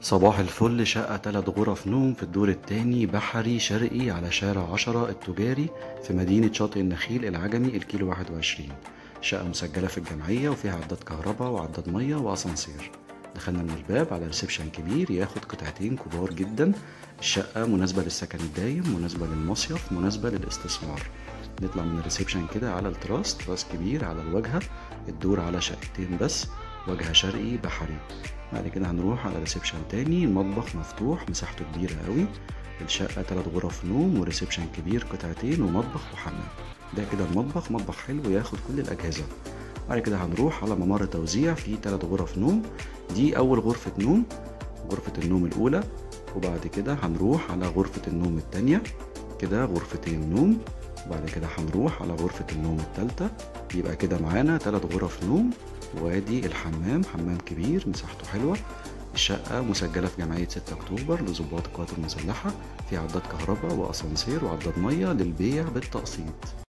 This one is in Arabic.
صباح الفل. شقة 3 غرف نوم في الدور التاني، بحري شرقي، على شارع 10 التجاري، في مدينة شاطئ النخيل العجمي، الكيلو 21. شقة مسجلة في الجمعية وفيها عداد كهرباء وعداد مية وأسانسير. دخلنا من الباب على ريسبشن كبير ياخد قطعتين كبار جدا. الشقة مناسبة للسكن الدايم، مناسبة للمصيف، مناسبة للاستثمار. نطلع من الريسبشن كده على تراس كبير على الواجهة. الدور على شقتين بس، واجهة شرقي بحري. بعد كده هنروح على ريسبشن تاني، المطبخ مفتوح مساحته كبيرة قوي. الشقة 3 غرف نوم وريسبشن كبير قطعتين ومطبخ وحمام. ده كده المطبخ، مطبخ حلو ياخد كل الأجهزة. بعد كده هنروح على ممر توزيع فيه 3 غرف نوم. دي أول غرفة نوم، غرفة النوم الأولى. وبعد كده هنروح على غرفة النوم التانية، كده غرفتين نوم. وبعد كده هنروح على غرفة النوم التالتة. يبقى كده معانا 3 غرف نوم. وادي الحمام، حمام كبير مساحته حلوة. الشقة مسجلة في جمعية 6 أكتوبر لضباط القوات المسلحة، في عداد كهرباء وأسانسير وعداد مية للبيع بالتقسيط.